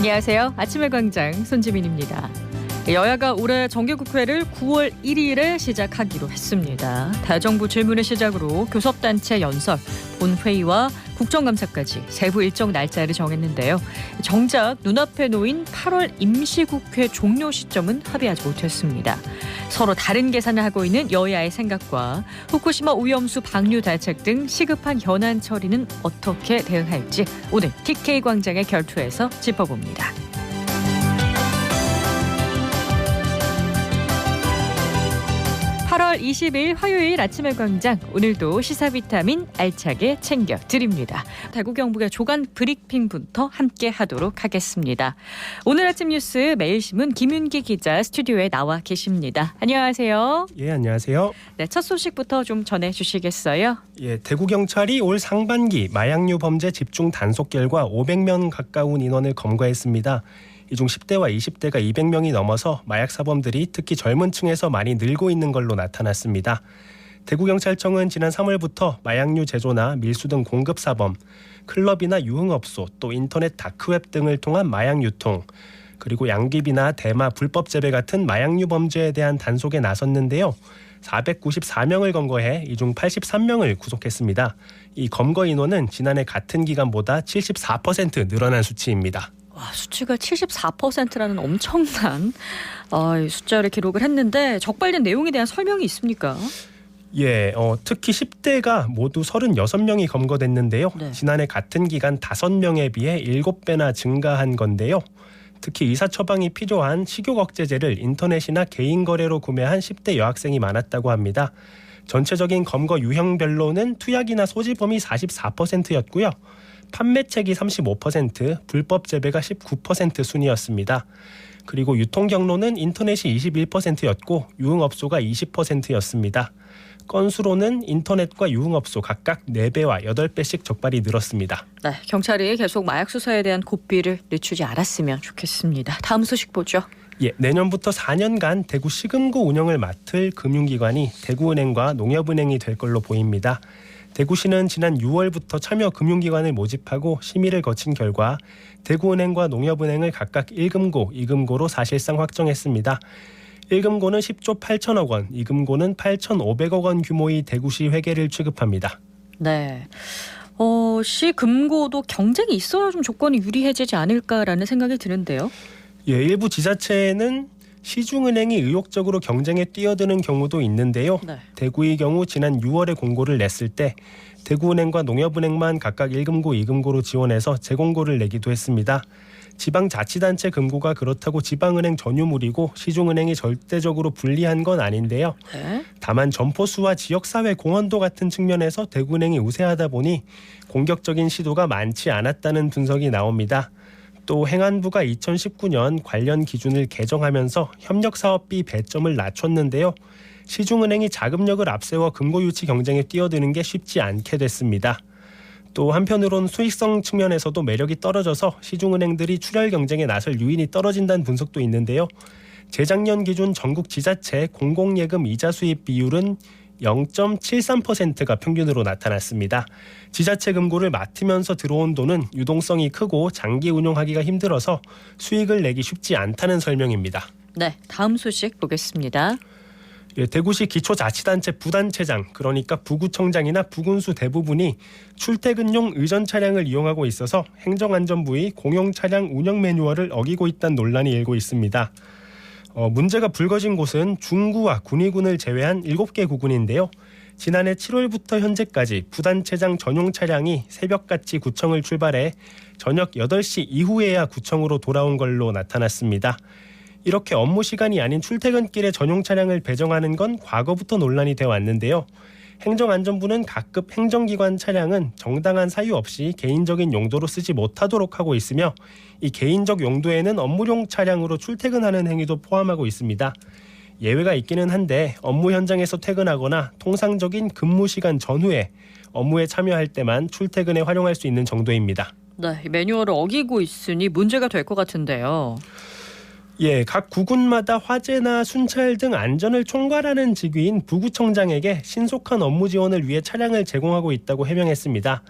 안녕하세요. 아침의 광장 손지민입니다. 여야가 올해 정기국회를 9월 1일에 시작하기로 했습니다. 대정부 질문을 시작으로 교섭단체 연설, 본회의와 국정감사까지 세부 일정 날짜를 정했는데요. 정작 눈앞에 놓인 8월 임시국회 종료 시점은 합의하지 못했습니다. 서로 다른 계산을 하고 있는 여야의 생각과 후쿠시마 오염수 방류 대책 등 시급한 현안 처리는 어떻게 대응할지 오늘 TK광장의 결투에서 짚어봅니다. (8월 20일) 화요일 아침의 광장, 오늘도 시사비타민 알차게 챙겨드립니다. 대구 경북의 조간 브리핑부터 함께 하도록 하겠습니다. 오늘 아침 뉴스 매일신문 김윤기 기자 스튜디오에 나와 계십니다. 안녕하세요. 예, 안녕하세요. 네, 첫 소식부터 좀 전해주시겠어요? 예, 대구경찰이 올 상반기 마약류 범죄 집중 단속 결과 500명 가까운 인원을 검거했습니다. 이 중 10대와 20대가 200명이 넘어서 마약 사범들이 특히 젊은 층에서 많이 늘고 있는 걸로 나타났습니다. 대구경찰청은 지난 3월부터 마약류 제조나 밀수 등 공급 사범, 클럽이나 유흥업소, 또 인터넷 다크웹 등을 통한 마약 유통, 그리고 양귀비나 대마 불법 재배 같은 마약류 범죄에 대한 단속에 나섰는데요. 494명을 검거해 이 중 83명을 구속했습니다. 이 검거 인원은 지난해 같은 기간보다 74% 늘어난 수치입니다. 와, 수치가 74%라는 엄청난 숫자를 기록을 했는데 적발된 내용에 대한 설명이 있습니까? 예, 특히 10대가 모두 36명이 검거됐는데요. 네. 지난해 같은 기간 5명에 비해 7배나 증가한 건데요. 특히 의사 처방이 필요한 식욕 억제제를 인터넷이나 개인 거래로 구매한 10대 여학생이 많았다고 합니다. 전체적인 검거 유형별로는 투약이나 소지범이 44%였고요. 판매책이 35%, 불법 재배가 19% 순이었습니다. 그리고 유통 경로는 인터넷이 21%였고 유흥업소가 20%였습니다. 건수로는 인터넷과 유흥업소 각각 4배와 8배씩 적발이 늘었습니다. 네, 경찰이 계속 마약 수사에 대한 고삐를 늦추지 않았으면 좋겠습니다. 다음 소식 보죠. 예, 내년부터 4년간 대구 시금고 운영을 맡을 금융기관이 대구은행과 농협은행이 될 걸로 보입니다. 대구시는 지난 6월부터 참여 금융기관을 모집하고 심의를 거친 결과 대구은행과 농협은행을 각각 1금고, 2금고로 사실상 확정했습니다. 1금고는 10조 8천억 원, 2금고는 8,500억 원 규모의 대구시 회계를 취급합니다. 네, 시 금고도 경쟁이 있어야 좀 조건이 유리해지지 않을까라는 생각이 드는데요. 예, 일부 지자체에는 시중은행이 의욕적으로 경쟁에 뛰어드는 경우도 있는데요. 네. 대구의 경우 지난 6월에 공고를 냈을 때 대구은행과 농협은행만 각각 1금고, 2금고로 지원해서 재공고를 내기도 했습니다. 지방자치단체 금고가 그렇다고 지방은행 전유물이고 시중은행이 절대적으로 불리한 건 아닌데요. 네. 다만 점포수와 지역사회 공헌도 같은 측면에서 대구은행이 우세하다 보니 공격적인 시도가 많지 않았다는 분석이 나옵니다. 또 행안부가 2019년 관련 기준을 개정하면서 협력사업비 배점을 낮췄는데요. 시중은행이 자금력을 앞세워 금고 유치 경쟁에 뛰어드는 게 쉽지 않게 됐습니다. 또 한편으론 수익성 측면에서도 매력이 떨어져서 시중은행들이 출혈 경쟁에 나설 유인이 떨어진다는 분석도 있는데요. 재작년 기준 전국 지자체 공공예금 이자 수입 비율은 0.73%가 평균으로 나타났습니다. 지자체 금고를 맡으면서 들어온 돈은 유동성이 크고 장기 운용하기가 힘들어서 수익을 내기 쉽지 않다는 설명입니다. 네, 다음 소식 보겠습니다. 예, 대구시 기초자치단체 부단체장, 그러니까 부구청장이나 부군수 대부분이 출퇴근용 의전 차량을 이용하고 있어서 행정안전부의 공용차량 운영 매뉴얼을 어기고 있다는 논란이 일고 있습니다. 문제가 불거진 곳은 중구와 군위군을 제외한 7개 구군인데요. 지난해 7월부터 현재까지 부단체장 전용 차량이 새벽같이 구청을 출발해 저녁 8시 이후에야 구청으로 돌아온 걸로 나타났습니다. 이렇게 업무 시간이 아닌 출퇴근길에 전용 차량을 배정하는 건 과거부터 논란이 되어 왔는데요. 행정안전부는 각급 행정기관 차량은 정당한 사유 없이 개인적인 용도로 쓰지 못하도록 하고 있으며 이 개인적 용도에는 업무용 차량으로 출퇴근하는 행위도 포함하고 있습니다. 예외가 있기는 한데 업무 현장에서 퇴근하거나 통상적인 근무 시간 전후에 업무에 참여할 때만 출퇴근에 활용할 수 있는 정도입니다. 네, 매뉴얼을 어기고 있으니 문제가 될 것 같은데요. 예, 각 구군마다 화재나 순찰 등 안전을 총괄하는 직위인 부구청장에게 신속한 업무 지원을 위해 차량을 제공하고 있다고 해명했습니다.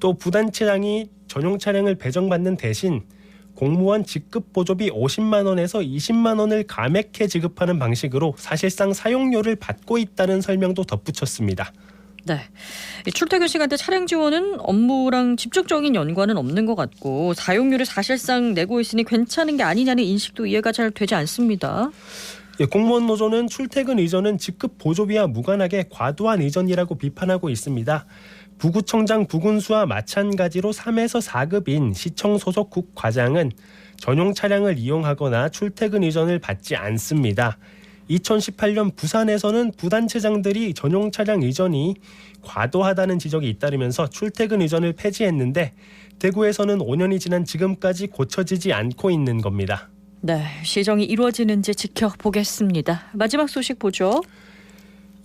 또 부단체장이 전용 차량을 배정받는 대신 공무원 직급 보조비 50만 원에서 20만 원을 감액해 지급하는 방식으로 사실상 사용료를 받고 있다는 설명도 덧붙였습니다. 네, 이 출퇴근 시간대 차량 지원은 업무랑 직접적인 연관은 없는 것 같고 사용료를 사실상 내고 있으니 괜찮은 게 아니냐는 인식도 이해가 잘 되지 않습니다. 예, 공무원 노조는 출퇴근 의전은 직급 보조비와 무관하게 과도한 의전이라고 비판하고 있습니다. 부구청장 부군수와 마찬가지로 3에서 4급인 시청 소속 국과장은 전용 차량을 이용하거나 출퇴근 의전을 받지 않습니다. 2018년 부산에서는 부단체장들이 전용 차량 의전이 과도하다는 지적이 잇따르면서 출퇴근 의전을 폐지했는데 대구에서는 5년이 지난 지금까지 고쳐지지 않고 있는 겁니다. 네, 시정이 이루어지는지 지켜보겠습니다. 마지막 소식 보죠.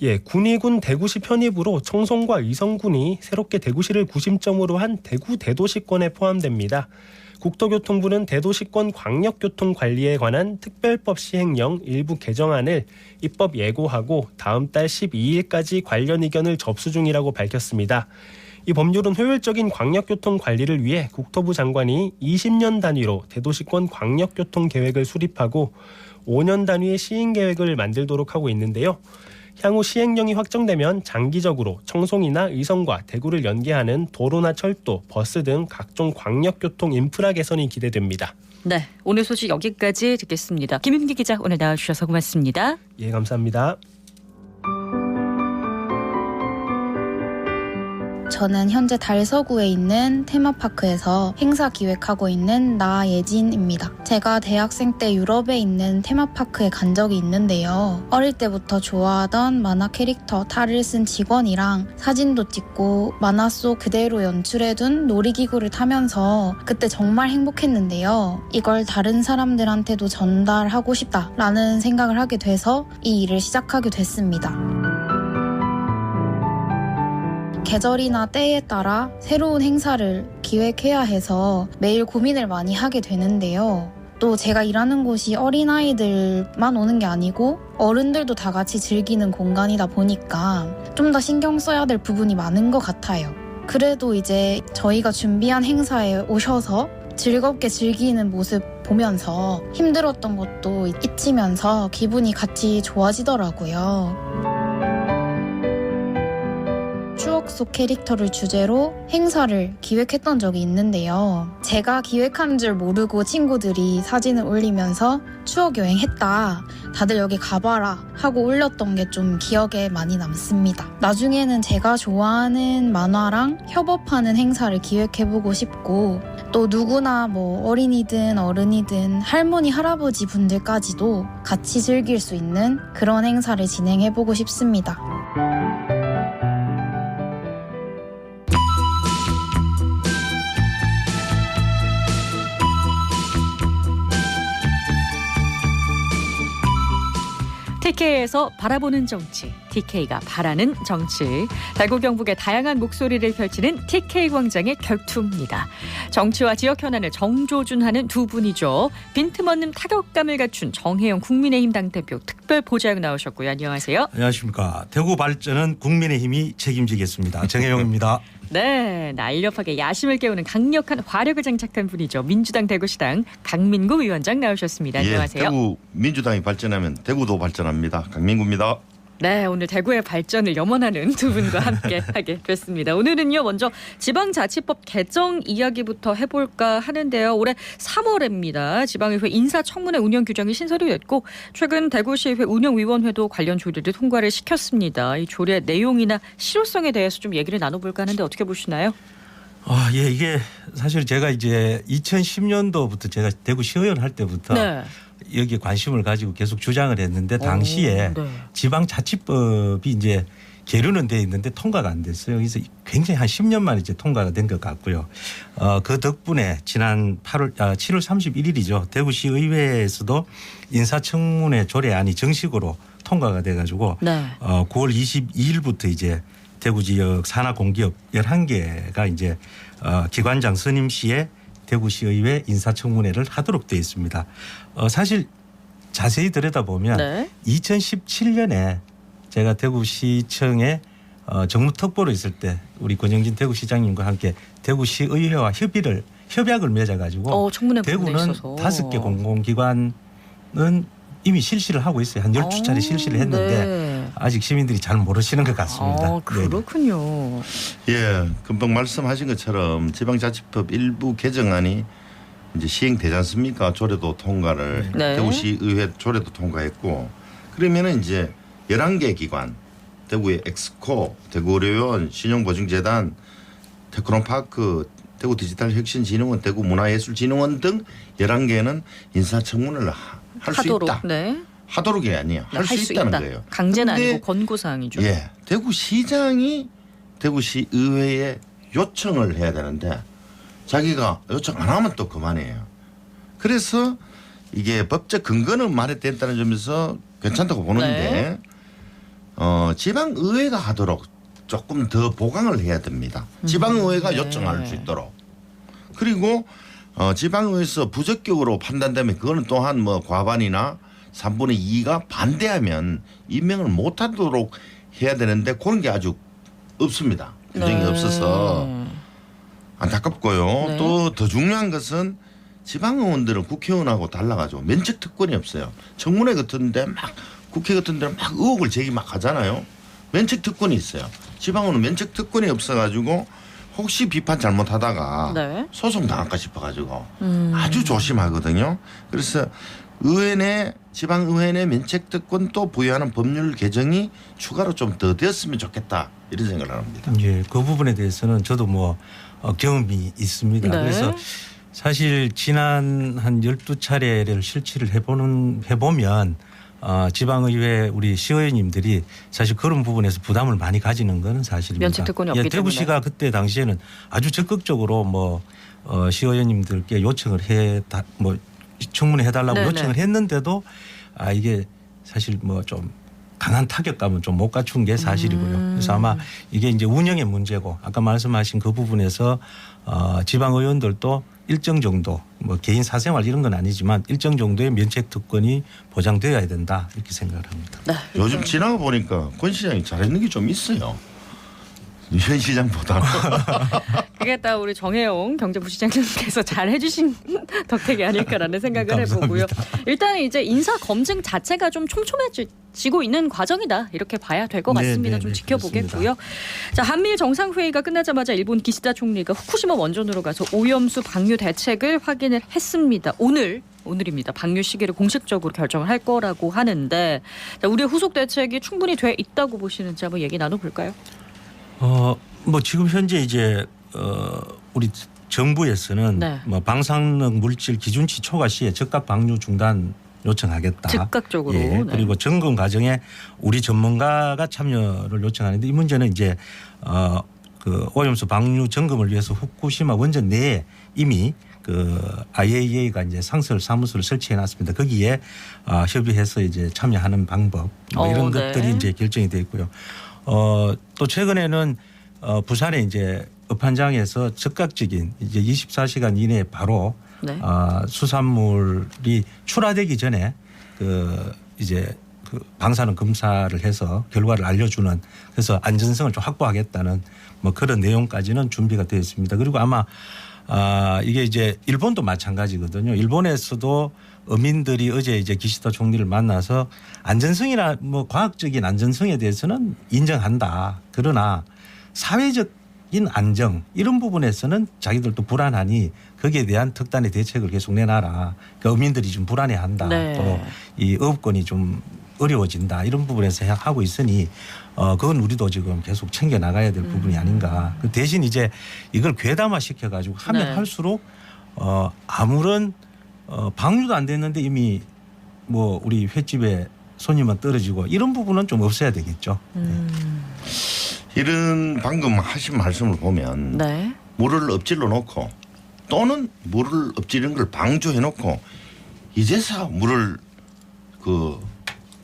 예, 군위군 대구시 편입으로 청송과 의성군이 새롭게 대구시를 구심점으로 한 대구 대도시권에 포함됩니다. 국토교통부는 대도시권 광역교통관리에 관한 특별법 시행령 일부 개정안을 입법 예고하고 다음 달 12일까지 관련 의견을 접수 중이라고 밝혔습니다. 이 법률은 효율적인 광역교통 관리를 위해 국토부 장관이 20년 단위로 대도시권 광역교통 계획을 수립하고 5년 단위의 시행 계획을 만들도록 하고 있는데요. 향후 시행령이 확정되면 장기적으로 청송이나 의성과 대구를 연계하는 도로나 철도, 버스 등 각종 광역교통 인프라 개선이 기대됩니다. 네, 오늘 소식 여기까지 듣겠습니다. 김윤기 기자 오늘 나와주셔서 고맙습니다. 예, 감사합니다. 저는 현재 달서구에 있는 테마파크에서 행사 기획하고 있는 나예진입니다. 제가 대학생 때 유럽에 있는 테마파크에 간 적이 있는데요. 어릴 때부터 좋아하던 만화 캐릭터 탈을 쓴 직원이랑 사진도 찍고 만화 속 그대로 연출해둔 놀이기구를 타면서 그때 정말 행복했는데요. 이걸 다른 사람들한테도 전달하고 싶다라는 생각을 하게 돼서 이 일을 시작하게 됐습니다. 계절이나 때에 따라 새로운 행사를 기획해야 해서 매일 고민을 많이 하게 되는데요. 또 제가 일하는 곳이 어린아이들만 오는 게 아니고 어른들도 다 같이 즐기는 공간이다 보니까 좀 더 신경 써야 될 부분이 많은 것 같아요. 그래도 이제 저희가 준비한 행사에 오셔서 즐겁게 즐기는 모습 보면서 힘들었던 것도 잊히면서 기분이 같이 좋아지더라고요. 추억 속 캐릭터를 주제로 행사를 기획했던 적이 있는데요. 제가 기획한 줄 모르고 친구들이 사진을 올리면서 추억 여행했다, 다들 여기 가봐라 하고 올렸던 게 좀 기억에 많이 남습니다. 나중에는 제가 좋아하는 만화랑 협업하는 행사를 기획해보고 싶고 또 누구나 뭐 어린이든 어른이든 할머니 할아버지 분들까지도 같이 즐길 수 있는 그런 행사를 진행해보고 싶습니다. TK에서 바라보는 정치, TK가 바라는 정치. 대구 경북의 다양한 목소리를 펼치는 TK광장의 결투입니다. 정치와 지역 현안을 정조준하는 두 분이죠. 빈틈없는 타격감을 갖춘 정혜영 국민의힘 당대표 특별 보좌역 나오셨고요. 안녕하세요. 안녕하십니까. 대구 발전은 국민의힘이 책임지겠습니다. 정혜영입니다. 네, 날렵하게 야심을 깨우는 강력한 화력을 장착한 분이죠. 민주당 대구시당 강민구 위원장 나오셨습니다. 안녕하세요. 예, 대구 민주당이 발전하면 대구도 발전합니다. 강민구입니다. 네, 오늘 대구의 발전을 염원하는 두 분과 함께 하게 됐습니다. 오늘은요, 먼저 지방자치법 개정 이야기부터 해볼까 하는데요. 올해 3월입니다. 지방의회 인사청문회 운영 규정이 신설이 됐고 최근 대구시의회 운영위원회도 관련 조례를 통과를 시켰습니다. 이 조례 내용이나 실효성에 대해서 좀 얘기를 나눠볼까 하는데 어떻게 보시나요? 예, 이게 사실 제가 이제 2010년도부터 제가 대구 시의원 할 때부터 네. 여기에 관심을 가지고 계속 주장을 했는데 당시에 네. 지방자치법이 이제 계류는 돼 있는데 통과가 안 됐어요. 그래서 굉장히 한 10년 만에 이제 통과가 된 것 같고요. 그 덕분에 지난 7월 31일이죠. 대구시의회에서도 인사청문회 조례안이 정식으로 통과가 돼가지고 네. 9월 22일부터 이제 대구 지역 산하공기업 11개가 이제 기관장 선임 시에 대구시의회 인사청문회를 하도록 되어 있습니다. 사실 자세히 들여다보면 네. 2017년에 제가 대구시청에 정무특보로 있을 때 우리 권영진 대구시장님과 함께 대구시의회와 협의를 협약을 맺어가지고 청문회 부분에 대구는 있어서 5개 공공기관은 이미 실시를 하고 있어요. 한 12차례 실시를 했는데 네. 아직 시민들이 잘 모르시는 것 같습니다. 그렇군요. 예, 금방 말씀하신 것처럼 지방자치법 일부 개정안이 이제 시행되지 않습니까? 조례도 통과를 네. 대구시의회 조례도 통과했고 그러면은 이제 11개 기관 대구의 엑스코, 대구의료원, 신용보증재단, 테크노파크, 대구 디지털혁신진흥원, 대구문화예술진흥원 등 11개는 인사청문회를 할 수 있다. 네. 하도록이 아니에요. 할 수 있다는 거예요. 강제는 근데 아니고 권고사항이죠. 예, 대구시장이 대구시 의회에 요청을 해야 되는데 자기가 요청 안 하면 또 그만해요. 그래서 이게 법적 근거는 마련됐다는 점에서 괜찮다고 보는데 지방의회가 하도록 조금 더 보강을 해야 됩니다. 지방의회가 요청할 수 있도록. 그리고 지방의회에서 부적격으로 판단되면 그거는 또한 뭐 과반이나 3분의 2가 반대하면 임명을 못하도록 해야 되는데 그런 게 아주 없습니다. 규정이 없어서 안타깝고요. 네. 또 더 중요한 것은 지방의원들은 국회의원하고 달라가지고 면책 특권이 없어요. 청문회 같은데 막 국회 같은 데는 막 의혹을 제기 막 하잖아요. 면책 특권이 있어요. 지방의원은 면책 특권이 없어가지고 혹시 비판 잘못하다가 네. 소송 당할까 싶어가지고 아주 조심하거든요. 그래서 의회 내 지방의회 내 면책 특권 또 부여하는 법률 개정이 추가로 좀 더 되었으면 좋겠다 이런 생각을 합니다. 예, 그 부분에 대해서는 저도 뭐 경험이 있습니다. 네. 그래서 사실 지난 한 12차례를 실치를 해보면 지방의회 우리 시의원님들이 사실 그런 부분에서 부담을 많이 가지는 것은 사실입니다. 면책 특권이 없기 때문에. 대구시가 그때 당시에는 아주 적극적으로 뭐 시의원님들께 요청을 뭐 청문회 해달라고 네네. 요청을 했는데도 이게 사실 뭐 좀 강한 타격감은 좀 못 갖춘 게 사실이고요. 그래서 아마 이게 이제 운영의 문제고 아까 말씀하신 그 부분에서 지방의원들도 일정 정도 뭐 개인 사생활 이런 건 아니지만 일정 정도의 면책 특권이 보장되어야 된다 이렇게 생각을 합니다. 네. 요즘 지나가 보니까 권 시장이 잘했는 게 좀 있어요. 현 시장보다는. 그게 딱 우리 정혜영 경제부시장님께서 잘 해주신 덕택이 아닐까라는 생각을 감사합니다. 해보고요. 일단 이제 인사 검증 자체가 좀 촘촘해지고 있는 과정이다 이렇게 봐야 될 것 같습니다. 좀 지켜보겠고요. 자, 한미일 정상회의가 끝나자마자 일본 기시다 총리가 후쿠시마 원전으로 가서 오염수 방류 대책을 확인을 했습니다. 오늘입니다. 방류 시기를 공식적으로 결정을 할 거라고 하는데 자, 우리의 후속 대책이 충분히 돼 있다고 보시는지 한번 얘기 나눠볼까요? 뭐 지금 현재 이제 우리 정부에서는 네. 뭐 방사능 물질 기준치 초과 시에 즉각 방류 중단 요청하겠다. 즉각적으로. 예, 네. 그리고 점검 과정에 우리 전문가가 참여를 요청하는데 이 문제는 이제 그 오염수 방류 점검을 위해서 후쿠시마 원전 내에 이미 그 IAEA가 이제 상설 사무소를 설치해 놨습니다. 거기에 협의해서 이제 참여하는 방법 뭐 이런 네. 것들이 이제 결정이 되어 있고요. 또 최근에는 부산에 이제 업한장에서 즉각적인 이제 24시간 이내에 바로 네. 수산물이 출하되기 전에 그 이제 그 방사능 검사를 해서 결과를 알려주는 그래서 안전성을 좀 확보하겠다는 뭐 그런 내용까지는 준비가 되어 있습니다. 그리고 아마 이게 이제 일본도 마찬가지거든요. 일본에서도 어민들이 어제 이제 기시다 총리를 만나서 안전성이나 뭐 과학적인 안전성에 대해서는 인정한다. 그러나 사회적인 안정 이런 부분에서는 자기들도 불안하니 거기에 대한 특단의 대책을 계속 내놔라. 그러니까 어민들이 좀 불안해한다. 네. 또 이 어업권이 좀 어려워진다. 이런 부분에서 하고 있으니 그건 우리도 지금 계속 챙겨 나가야 될 부분이 아닌가. 그 대신 이제 이걸 괴담화 시켜가지고 하면 네. 할수록 아무런 방류도 안 됐는데 이미 뭐 우리 횟집에 손님은 떨어지고 이런 부분은 좀 없어야 되겠죠. 이런 방금 하신 말씀을 보면 네. 물을 엎질러 놓고 또는 물을 엎지르는 걸 방조해 놓고 이제서 물을 그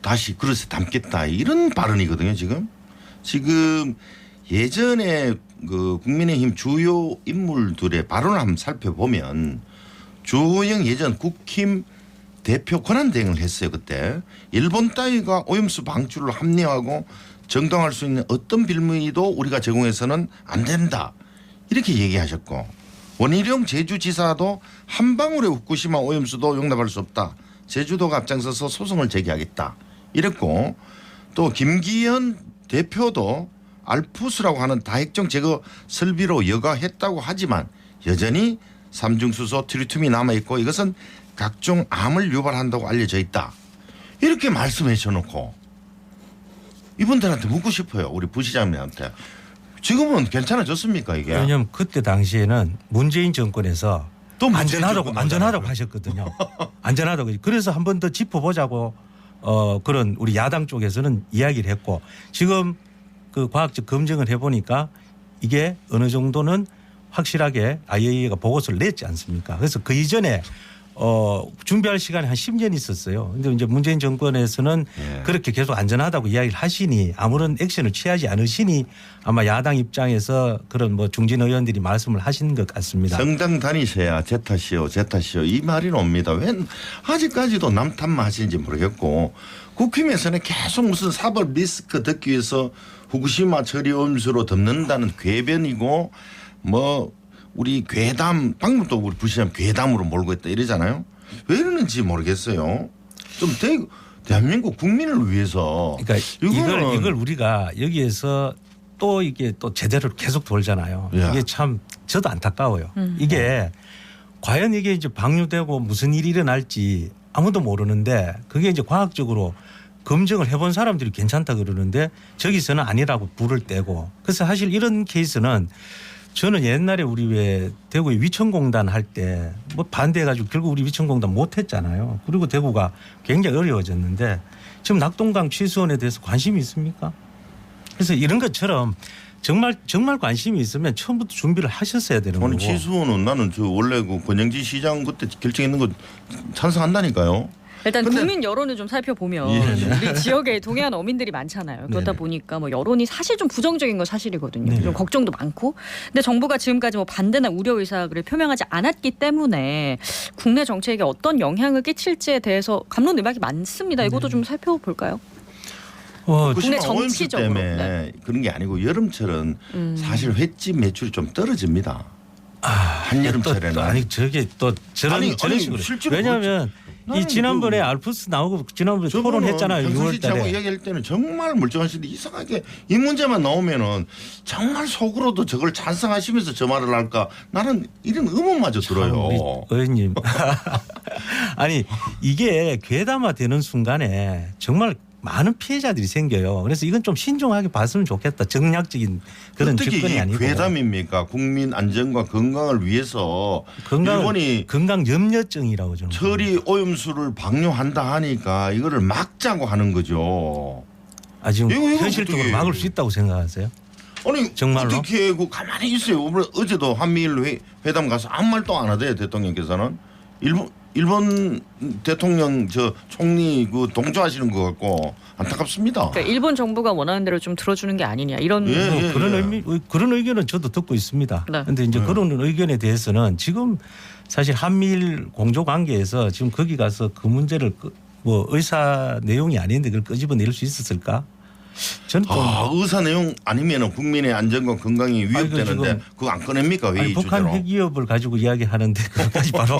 다시 그릇에 담겠다 이런 발언이거든요. 지금 예전에 그 국민의힘 주요 인물들의 발언을 한번 살펴보면 주호영 예전 국힘 대표 권한대행을 했어요. 그때 일본 따위가 오염수 방출을 합리화하고 정당화할 수 있는 어떤 빌미도 우리가 제공해서는 안 된다 이렇게 얘기하셨고 원희룡 제주지사도 한 방울의 후쿠시마 오염수도 용납할 수 없다. 제주도가 앞장서서 소송을 제기하겠다. 이랬고 또 김기현 대표도 알프스라고 하는 다핵종 제거 설비로 여과했다고 하지만 여전히 삼중수소 트리튬이 남아있고 이것은 각종 암을 유발한다고 알려져 있다. 이렇게 말씀해 줘놓고 이분들한테 묻고 싶어요. 우리 부시장님한테. 지금은 괜찮아졌습니까 이게? 왜냐하면 그때 당시에는 문재인 정권에서 또 문재인 안전하다고 정권 하셨거든요. 안전하다고. 그래서 한 번 더 짚어보자고 그런 우리 야당 쪽에서는 이야기를 했고 지금 그 과학적 검증을 해보니까 이게 어느 정도는 확실하게 IAEA가 보고서를 냈지 않습니까? 그래서 그 이전에 준비할 시간이 한 10년 있었어요. 근데 이제 문재인 정권에서는 그렇게 계속 안전하다고 이야기를 하시니 아무런 액션을 취하지 않으시니 아마 야당 입장에서 그런 뭐 중진 의원들이 말씀을 하신 것 같습니다. 성당 다니셔야 제 탓이요, 제 탓이요. 이 말이 옵니다. 왜 아직까지도 남 탓만 하시는지 모르겠고 국힘에서는 계속 무슨 사법 리스크 듣기 위해서 후쿠시마 처리 오염수로 덮는다는 궤변이고 뭐 우리 괴담 방금도 우리 부시장 괴담으로 몰고 있다 이러잖아요. 왜 이러는지 모르겠어요. 좀 대한민국 국민을 위해서 그러니까 이걸 우리가 여기에서 또 이게 또 제대로 계속 돌잖아요. 야. 이게 참 저도 안타까워요. 이게 과연 이게 이제 방류되고 무슨 일이 일어날지 아무도 모르는데 그게 이제 과학적으로 검증을 해본 사람들이 괜찮다 그러는데 저기서는 아니라고 불을 떼고 그래서 사실 이런 케이스는 저는 옛날에 우리 왜 대구에 위천공단 할 때 뭐 반대해가지고 결국 우리 위천공단 못했잖아요. 그리고 대구가 굉장히 어려워졌는데 지금 낙동강 취수원에 대해서 관심이 있습니까? 그래서 이런 것처럼 정말 관심이 있으면 처음부터 준비를 하셨어야 되는 아니 거고. 취수원은 나는 저 원래 그 권영진 시장 그때 결정했는 거 찬성한다니까요. 일단 근데- 국민 여론을 좀 살펴보면 예. 우리 지역에 동해안 어민들이 많잖아요. 그러다 네네. 보니까 뭐 여론이 사실 좀 부정적인 건 사실이거든요. 네네. 좀 걱정도 많고. 근데 정부가 지금까지 뭐 반대나 우려 의사를 표명하지 않았기 때문에 국내 정책에 어떤 영향을 끼칠지에 대해서 감론을박이 많습니다. 이것도 좀 살펴볼까요? 후쿠시마 국내 오염수 정치적으로. 때문에 네. 그런 게 아니고 여름철은 사실 횟집 매출이 좀 떨어집니다. 한여름철에는. 또 아니 저게 또 저런 아니, 식으로. 실제로 왜냐하면 나는 이 지난번에 그- 알프스 나오고 지난번에 토론했잖아요. 평상시 6월 차고 달에. 이야기할 때는 정말 멀쩡하신데 이상하게 이 문제만 나오면은 정말 속으로도 저걸 찬성하시면서 저 말을 할까 나는 이런 의문마저 들어요. 우리 의원님. 아니 이게 괴담화되는 순간에 정말 많은 피해자들이 생겨요. 그래서 이건 좀 신중하게 봤으면 좋겠다. 정략적인 그런 어떻게 접근이 이 아니고. 괴담입니까? 국민 안전과 건강을 위해서 일본이 건강 염려증이라고 저는. 처리 오염수를 방류한다 하니까 이거를 막자고 하는 거죠. 지금 이거 현실적으로 어떻게- 막을 수 있다고 생각하세요? 아니 정말로? 어떻게 그 가만히 있어요. 어제도 한미일 회담 가서 아무 말도 안 하대요. 대통령께서는 일본 대통령 저 총리 그 동조하시는 것 같고 안타깝습니다. 그러니까 일본 정부가 원하는 대로 좀 들어주는 게 아니냐 이런 예. 그런 의견은 저도 듣고 있습니다. 네. 그런데 이제 그런 의견에 대해서는 지금 사실 한미일 공조 관계에서 지금 거기 가서 그 문제를 뭐 의사 내용이 아닌데 그걸 끄집어낼 수 있었을까? 저는 좀 의사 내용 아니면은 국민의 안전과 건강이 위협되는데 지금- 그거 안 꺼냅니까 회의 북한 주제로? 핵위협을 가지고 이야기하는데 그것까지 바로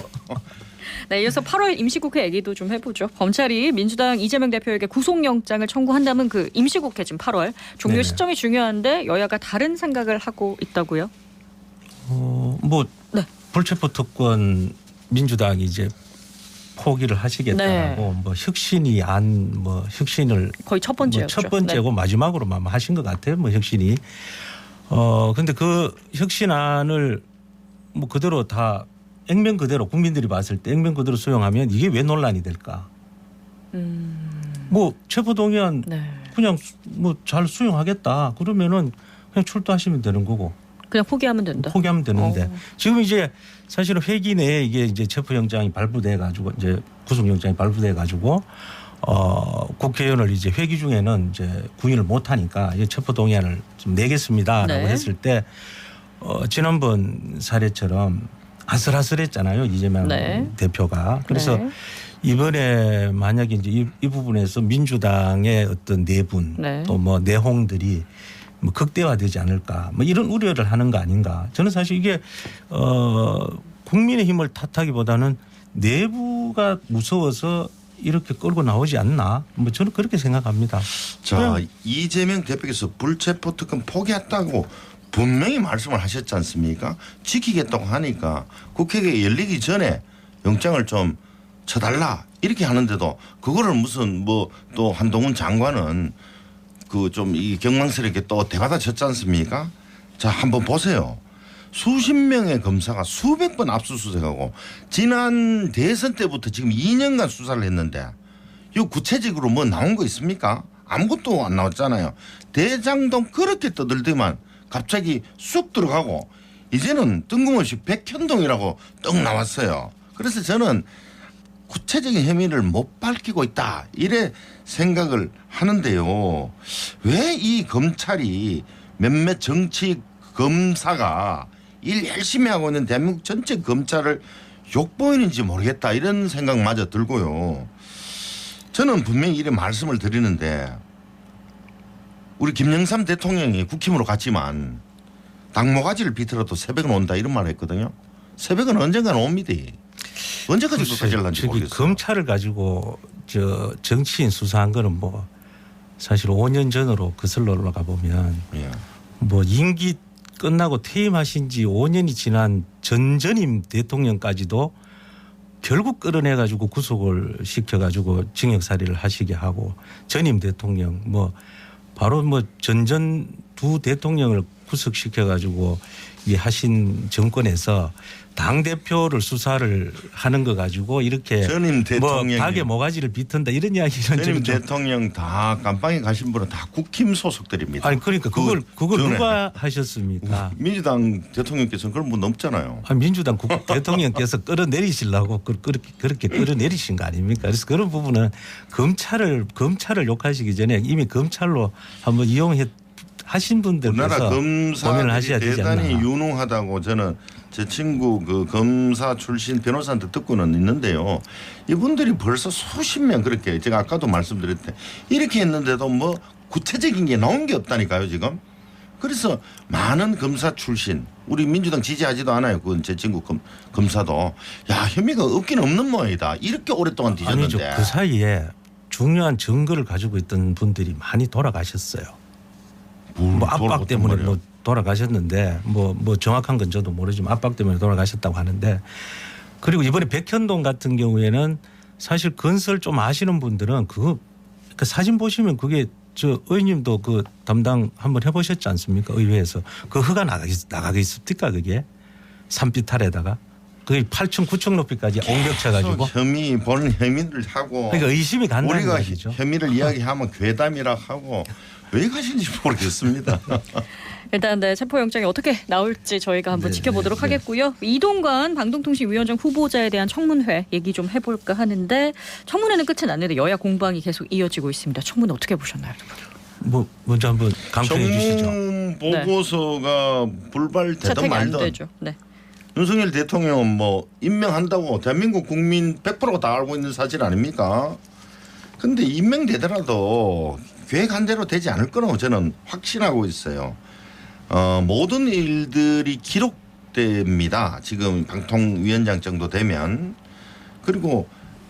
네, 이어서 8월 임시국회 얘기도 좀 해보죠. 검찰이 민주당 이재명 대표에게 구속영장을 청구한다면 그 임시국회 지금 8월 종료 네네. 시점이 중요한데 여야가 다른 생각을 하고 있다고요? 뭐 네. 불체포 특권 민주당이 이제 포기를 하시겠다고 뭐 혁신이 뭐 혁신을 거의 첫 번째였죠. 첫 번째고 마지막으로만 하신 것 같아요. 뭐 혁신이. 근데 그 혁신안을 뭐 그대로 다 액면 그대로 국민들이 봤을 때 액면 그대로 수용하면 이게 왜 논란이 될까? 뭐 체포동의안 네. 그냥 뭐 잘 수용하겠다. 그러면은 그냥 출두하시면 되는 거고 그냥 포기하면 된다. 포기하면 되는데 어. 지금 이제 사실은 회기 내에 이게 이제 체포영장이 발부돼 가지고 이제 구속영장이 발부돼 가지고 국회의원을 이제 회기 중에는 이제 구인을 못 하니까 이제 체포동의안을 좀 내겠습니다라고 네. 했을 때 지난번 사례처럼 아슬아슬했잖아요. 이재명 네. 대표가. 그래서 네. 이번에 만약에 이제 이 부분에서 민주당의 어떤 내분 네. 또 뭐 내홍들이 뭐 극대화되지 않을까 뭐 이런 우려를 하는 거 아닌가. 저는 사실 이게 국민의힘을 탓하기보다는 내부가 무서워서 이렇게 끌고 나오지 않나. 뭐 저는 그렇게 생각합니다. 자, 이재명 대표께서 불체포 특권 포기했다고 분명히 말씀을 하셨지 않습니까? 지키겠다고 하니까 국회가 열리기 전에 영장을 좀 쳐달라 이렇게 하는데도 그거를 무슨 뭐 또 한동훈 장관은 그 좀 이 경망스럽게 또 대받아 쳤지 않습니까? 자, 한번 보세요. 수십 명의 검사가 수백 번 압수수색하고 지난 대선 때부터 지금 2년간 수사를 했는데 이 구체적으로 뭐 나온 거 있습니까? 아무것도 안 나왔잖아요. 대장동 그렇게 떠들더만 갑자기 쑥 들어가고 이제는 뜬금없이 백현동이라고 떡 나왔어요. 그래서 저는 구체적인 혐의를 못 밝히고 있다 이래 생각을 하는데요. 왜 이 검찰이 몇몇 정치 검사가 일 열심히 하고 있는 대한민국 전체 검찰을 욕보이는지 모르겠다 이런 생각마저 들고요. 저는 분명히 이런 말씀을 드리는데 우리 김영삼 대통령이 국힘으로 갔지만 당모가지를 비틀어도 새벽은 온다 이런 말을 했거든요. 새벽은 언젠가는 옵니다. 언제까지 수사질란지 모르겠어요. 검찰을 가지고 저 정치인 수사한 거는 뭐 사실 5년 전으로 거슬러 올라가 보면 예. 뭐 임기 끝나고 퇴임하신 지 5년이 지난 전임 대통령까지도 결국 끌어내 가지고 구속을 시켜 가지고 징역살이를 하시게 하고 전임 대통령 뭐 바로 뭐 전전 두 대통령을 구속시켜 가지고 이 하신 정권에서 당 대표를 수사를 하는 거 가지고 이렇게 전임 대통령이 뭐 닭의 모가지를 비튼다 이런 이야기는 전임 대통령 다 감방에 가신 분은 다 국힘 소속들입니다. 아니 그러니까 그걸 누가 하셨습니까? 민주당 대통령께서는 그런 분 없잖아요. 아니, 민주당 대통령께서 끌어내리시려고 그렇게 끌어내리신 거 아닙니까? 그래서 그런 부분은 검찰을 욕하시기 전에 이미 검찰로 한번 하신 분들께서 우리나라 고민을 하셔야 검사들이 되지 않나. 대단히 유능하다고 저는 제 친구 그 검사 출신 변호사한테 듣고는 있는데요. 이분들이 벌써 수십 명 그렇게 제가 아까도 말씀드렸대 이렇게 했는데도 뭐 구체적인 게 나온 게 없다니까요 지금. 그래서 많은 검사 출신 우리 민주당 지지하지도 않아요. 그건 제 친구 검사도 야 혐의가 없긴 없는 모양이다. 이렇게 오랫동안 뒤졌는데. 아니죠. 그 사이에 중요한 증거를 가지고 있던 분들이 많이 돌아가셨어요. 뭐 압박 때문에 뭐 돌아가셨는데 뭐 정확한 건 저도 모르지만 압박 때문에 돌아가셨다고 하는데 그리고 이번에 백현동 같은 경우에는 사실 건설 좀 아시는 분들은 그 사진 보시면 그게 저 의원님도 그 담당 한번 해보셨지 않습니까? 의회에서 그 허가 나가게 있습니까? 그게 산빛 아래다가 그게 8층 9층 높이까지 옮겨쳐가지고 보는 혐의를 하고 그러니까 의심이 간다는 우리가 얘기죠. 혐의를 이야기하면 괴담이라 하고 왜 가시는지 모르겠습니다. 일단 네, 체포영장이 어떻게 나올지 저희가 한번 지켜보도록 하겠고요. 이동관 방송통신위원장 후보자에 대한 청문회 얘기 좀 해볼까 하는데 청문회는 끝이 났는데 여야 공방이 계속 이어지고 있습니다. 청문회 어떻게 보셨나요? 뭐 먼저 한번 강평해 주시죠. 청문 보고서가 불발되든 채택이 안 말든 되죠. 네. 윤석열 대통령은 뭐 임명한다고 대한민국 국민 100%가 다 알고 있는 사실 아닙니까? 그런데 임명되더라도 계획한 대로 되지 않을 거라고 저는 확신하고 있어요. 모든 일들이 기록됩니다. 지금 방통위원장 정도 되면. 그리고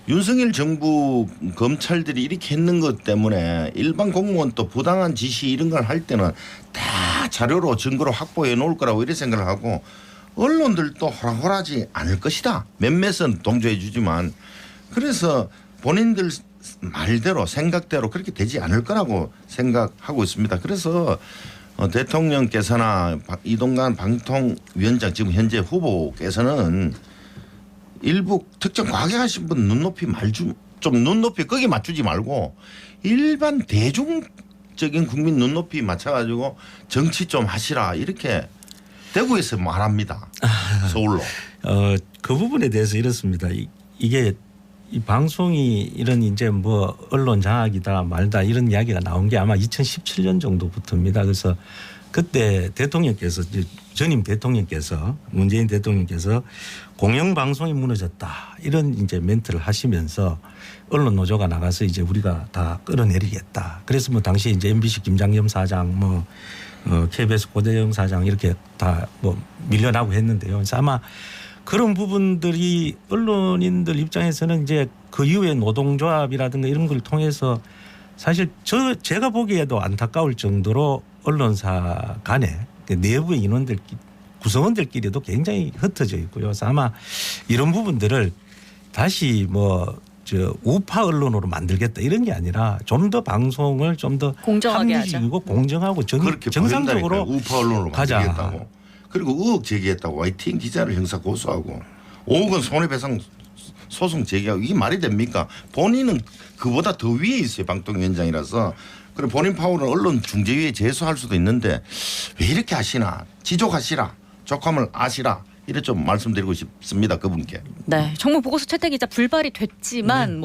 윤석열 정부 검찰들이 이렇게 했는 것 때문에 일반 공무원 또 부당한 지시 이런 걸 할 때는 다 자료로 증거로 확보해 놓을 거라고 이렇게 생각을 하고 언론들도 호락호락하지 않을 것이다. 몇몇은 동조해 주지만 그래서 본인들 말대로 생각대로 그렇게 되지 않을 거라고 생각하고 있습니다. 그래서 대통령께서나 이동관 방통위원장 지금 현재 후보께서는 일부 특정 과격하신 분 눈높이 좀 눈높이 거기 맞추지 말고 일반 대중적인 국민 눈높이 맞춰가지고 정치 좀 하시라 이렇게 대구에서 말합니다. 서울로. 그 부분에 대해서 이렇습니다. 이게 이 방송이 이런 이제 뭐 언론 장악이다 말다 이런 이야기가 나온 게 아마 2017년 정도부터입니다. 그래서 그때 대통령께서 전임 대통령께서 문재인 대통령께서 공영방송이 무너졌다 이런 이제 멘트를 하시면서 언론 노조가 나가서 이제 우리가 다 끌어내리겠다. 그래서 뭐 당시 이제 MBC 김장겸 사장 뭐 KBS 고대영 사장 이렇게 다 뭐 밀려나고 했는데요. 그래서 아마 그런 부분들이 언론인들 입장에서는 이제 그 이후에 노동조합이라든가 이런 걸 통해서 사실 제가 보기에도 안타까울 정도로 언론사 간에 내부의 인원들 구성원들끼리도 굉장히 흩어져 있고요. 그래서 아마 이런 부분들을 다시 우파 언론으로 만들겠다 이런 게 아니라 좀 더 방송을 좀 더 공정하게 합리적이고 공정하고 그렇게 정상적으로 우파 언론으로 가자. 만들겠다고. 그리고 의혹 제기했다고 YTN 기자를 형사 고소하고 5억 원 손해배상 소송 제기하고 이게 말이 됩니까? 본인은 그보다 더 위에 있어요. 방통위원장이라서. 그리고 본인 파워는 언론 중재위에 제소할 수도 있는데 왜 이렇게 하시나. 지족하시라. 족함을 아시라. 이래 좀 말씀드리고 싶습니다. 그분께. 네, 정무 보고서 채택이자 불발이 됐지만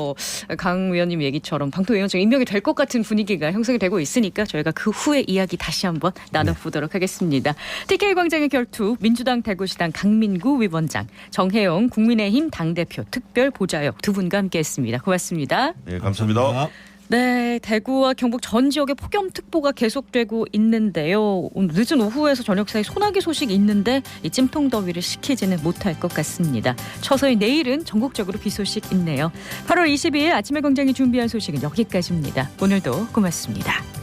강 의원님 얘기처럼 방통위원장 임명이 될 것 같은 분위기가 형성이 되고 있으니까 저희가 그 후에 이야기 다시 한번 나눠보도록 하겠습니다. TK 광장의 결투 민주당 대구시당 강민구 위원장, 정혜영 국민의힘 당대표 특별보좌역 두 분과 함께했습니다. 고맙습니다. 네, 감사합니다. 네, 대구와 경북 전 지역에 폭염특보가 계속되고 있는데요. 오늘 늦은 오후에서 저녁 사이 소나기 소식이 있는데 이 찜통더위를 식히지는 못할 것 같습니다. 처서히 내일은 전국적으로 비 소식 있네요. 8월 22일 아침에 광장이 준비한 소식은 여기까지입니다. 오늘도 고맙습니다.